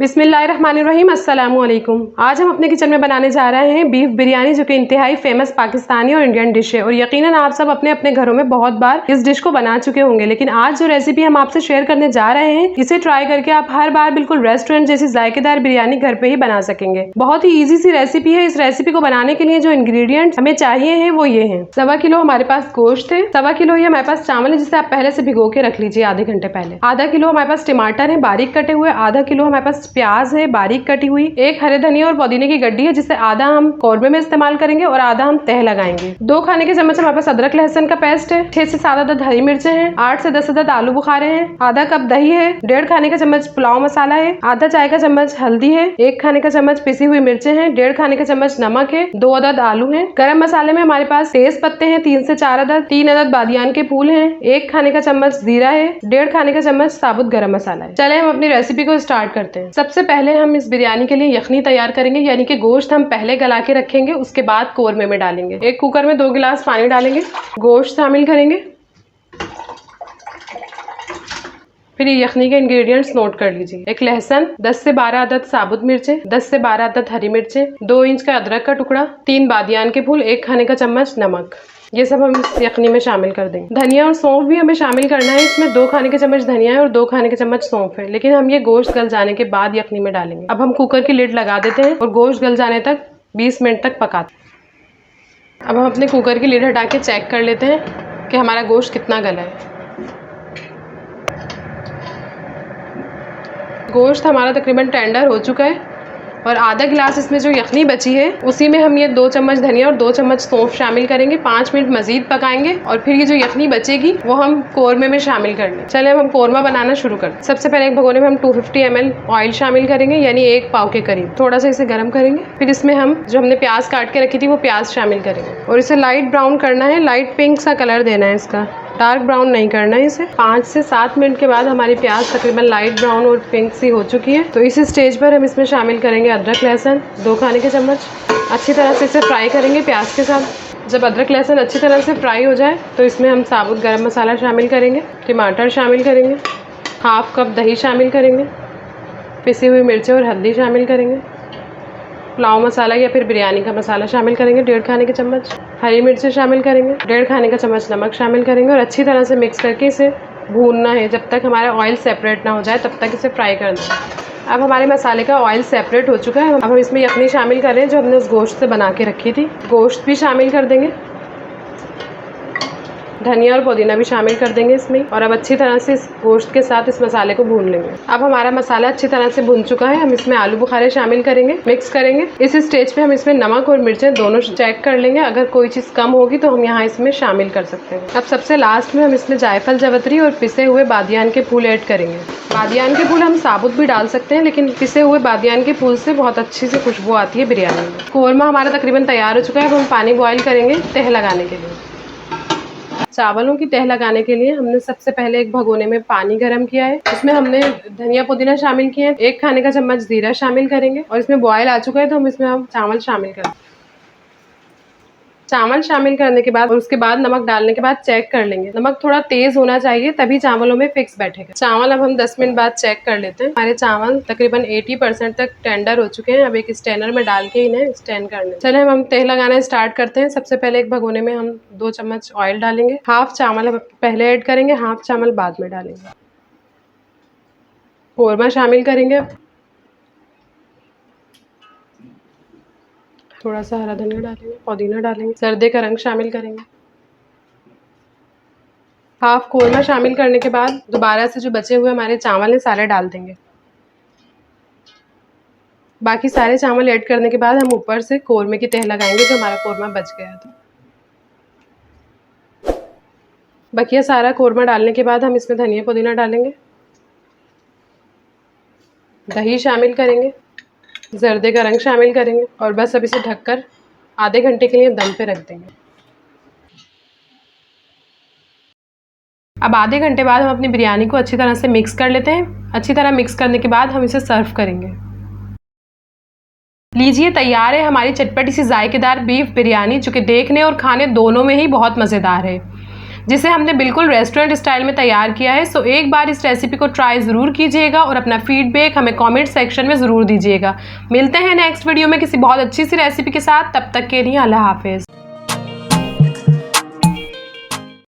बिस्मिल्लाहिर्रहमानिर्रहीम, अस्सलामुअलैकुम। आज हम अपने किचन में बनाने जा रहे हैं बीफ बिरयानी, जो कि इंतहाई फेमस पाकिस्तानी और इंडियन डिश है और यकीनन आप सब अपने अपने घरों में बहुत बार इस डिश को बना चुके होंगे। लेकिन आज जो रेसिपी हम आपसे शेयर करने जा रहे हैं, इसे ट्राई करके आप हर बार बिल्कुल रेस्टोरेंट जैसी जायकेदार बिरयानी घर पे ही बना सकेंगे। बहुत ही ईजी सी रेसिपी है। इस रेसिपी को बनाने के लिए जो इंग्रेडिएंट्स हमें चाहिए हैं वो ये हैं। 1.25 किलो हमारे पास गोश्त है, 1.25 किलो ये हमारे पास चावल है जिसे आप पहले से भिगो के रख लीजिए आधे घंटे पहले। आधा किलो हमारे पास टमाटर है बारीक कटे हुए, आधा किलो हमारे पास प्याज है बारीक कटी हुई, एक हरे धनिया और पुदीने की गड्डी है जिसे आधा हम कौरमे में इस्तेमाल करेंगे और आधा हम तह लगाएंगे। 2 खाने के चम्मच हमारे पास अदरक लहसुन का पेस्ट है, 6 से 7 अदद हरी मिर्चें हैं, 8 से 10 अदद आलू बुखारे हैं, आधा कप दही है, 1.5 खाने का चम्मच पुलाव मसाला है, आधा चाय का चम्मच हल्दी है, 1 खाने का चम्मच पिसी हुई मिर्चें हैं, 1.5 खाने का चम्मच नमक है, 2 अदद आलू है। गरम मसाले में हमारे पास तेज पत्ते हैं 3 से 4 अदद, 3 अदद बादियान के फूल हैं, 1 खाने का चम्मच जीरा है, 1.5 खाने का चम्मच साबुत गरम मसाला है। चले हम अपनी रेसिपी को स्टार्ट करते हैं। सबसे पहले हम इस बिरयानी के लिए यखनी तैयार करेंगे, यानी कि गोश्त हम पहले गला के रखेंगे, उसके बाद कौरमे में डालेंगे। एक कुकर में 2 गिलास पानी डालेंगे, गोश्त शामिल करेंगे, फिर ये यखनी के इंग्रेडिएंट्स नोट कर लीजिए। एक लहसुन, 10 से 12 अदद साबुत मिर्चें, 10 से 12 अदद हरी मिर्चें, 2 इंच का अदरक का टुकड़ा, 3 बादियान के फूल, 1 खाने का चम्मच नमक। ये सब हम इस यखनी में शामिल कर देंगे। धनिया और सौंफ भी हमें शामिल करना है। इसमें 2 खाने के चम्मच धनिया है और 2 खाने के चम्मच सौंफ है, लेकिन हम ये गोश्त गल जाने के बाद यखनी में डालेंगे। अब हम कुकर की लिड लगा देते हैं और गोश्त गल जाने तक 20 मिनट तक पकाते हैं। अब हम अपने कुकर की लिड हटा के चेक कर लेते हैं कि हमारा गोश्त कितना गला है। गोश्त हमारा तकरीबन टेंडर हो चुका है और आधा गिलास इसमें जो यखनी बची है उसी में हम ये 2 चम्मच धनिया और 2 चम्मच सौंफ शामिल करेंगे। 5 मिनट मजीद पकाएंगे और फिर ये जो यखनी बचेगी वो हम कौरमे में शामिल कर लेंगे। चले हम कौरमा बनाना शुरू करते हैं। सबसे पहले एक भगोने में हम 250 ml ऑयल शामिल करेंगे, यानी 1 पाव के करीब। थोड़ा सा इसे गर्म करेंगे, फिर इसमें हम जो हमने प्याज काट के रखी थी वो प्याज शामिल करेंगे और इसे लाइट ब्राउन करना है, लाइट पिंक सा कलर देना है इसका, डार्क ब्राउन नहीं करना है इसे। 5 से 7 मिनट के बाद हमारी प्याज तकरीबन लाइट ब्राउन और पिंक सी हो चुकी है, तो इस स्टेज पर हम इसमें शामिल करेंगे अदरक लहसुन 2 खाने के चम्मच। अच्छी तरह से इसे फ्राई करेंगे प्याज के साथ। जब अदरक लहसुन अच्छी तरह से फ्राई हो जाए तो इसमें हम साबुत गरम मसाला शामिल करेंगे, टमाटर शामिल करेंगे, 1/2 कप दही शामिल करेंगे, पिसी हुई मिर्चें और हल्दी शामिल करेंगे, पुलाव मसाला या फिर बिरयानी का मसाला शामिल करेंगे 1.5 खाने के चम्मच, हरी मिर्चें शामिल करेंगे, 1.5 खाने का चम्मच नमक शामिल करेंगे और अच्छी तरह से मिक्स करके इसे भूनना है जब तक हमारा ऑयल सेपरेट ना हो जाए, तब तक इसे फ्राई करना है। अब हमारे मसाले का ऑयल सेपरेट हो चुका है। अब हम इसमें यखनी शामिल कर रहे हैं जो हमने उस गोश्त से बना के रखी थी। गोश्त भी शामिल कर देंगे, धनिया और पुदीना भी शामिल कर देंगे इसमें और अब अच्छी तरह से इस गोश्त के साथ इस मसाले को भून लेंगे। अब हमारा मसाला अच्छी तरह से भुन चुका है। हम इसमें आलू बुखारे शामिल करेंगे, मिक्स करेंगे। इस स्टेज पे हम इसमें नमक और मिर्चें दोनों चेक कर लेंगे, अगर कोई चीज़ कम होगी तो हम यहाँ इसमें शामिल कर सकते हैं। अब सबसे लास्ट में हम इसमें जायफल, जवतरी और पिसे हुए बादियान के फूल ऐड करेंगे। बादियान के फूल हम साबुत भी डाल सकते हैं, लेकिन पिसे हुए बादियान के फूल से बहुत अच्छी सी खुशबू आती है बिरयानी में। कौरमा हमारा तकरीबन तैयार हो चुका है। अब हम पानी बॉयल करेंगे तह लगाने के लिए। चावलों की तह लगाने के लिए हमने सबसे पहले एक भगोने में पानी गर्म किया है, इसमें हमने धनिया पुदीना शामिल किया है, 1 खाने का चम्मच जीरा शामिल करेंगे और इसमें बॉयल आ चुका है तो हम इसमें चावल शामिल करेंगे। चावल शामिल करने के बाद और उसके बाद नमक डालने के बाद चेक कर लेंगे। नमक थोड़ा तेज होना चाहिए तभी चावलों में फिक्स बैठेगा। चावल अब हम 10 मिनट बाद चेक कर लेते हैं। हमारे चावल तकरीबन 80% तक टेंडर हो चुके हैं। अब एक स्टैनर में डाल के इन्हें स्टैंड कर लें। चले हम तह लगाना स्टार्ट करते हैं। सबसे पहले एक भगोने में हम 2 चम्मच ऑयल डालेंगे, 1/2 चावल पहले ऐड करेंगे, 1/2 चावल बाद में डालेंगे। कौरमा शामिल करेंगे, थोड़ा सा हरा धनिया डालेंगे, पुदीना डालेंगे, सर्दे का रंग शामिल करेंगे। 1/2 कौरमा शामिल करने के बाद दोबारा से जो बचे हुए हमारे चावल हैं सारे डाल देंगे। बाकी सारे चावल ऐड करने के बाद हम ऊपर से कौरमे की तह लगाएंगे जो हमारा कौरमा बच गया था। बकिया सारा कौरमा डालने के बाद हम इसमें धनिया पुदीना डालेंगे, दही शामिल करेंगे, जर्दे का रंग शामिल करेंगे और बस अब इसे ढककर आधे घंटे के लिए दम पे रख देंगे। अब आधे घंटे बाद हम अपनी बिरयानी को अच्छी तरह से मिक्स कर लेते हैं। अच्छी तरह मिक्स करने के बाद हम इसे सर्व करेंगे। लीजिए तैयार है हमारी चटपटी सी जायकेदार बीफ बिरयानी, जो कि देखने और खाने दोनों में ही बहुत मज़ेदार है। जिसे हमने बिल्कुल रेस्टोरेंट स्टाइल में तैयार किया है। सो एक बार इस रेसिपी को ट्राई ज़रूर कीजिएगा और अपना फीडबैक हमें कमेंट सेक्शन में ज़रूर दीजिएगा। मिलते हैं नेक्स्ट वीडियो में किसी बहुत अच्छी सी रेसिपी के साथ, तब तक के लिए अल्लाह हाफिज़।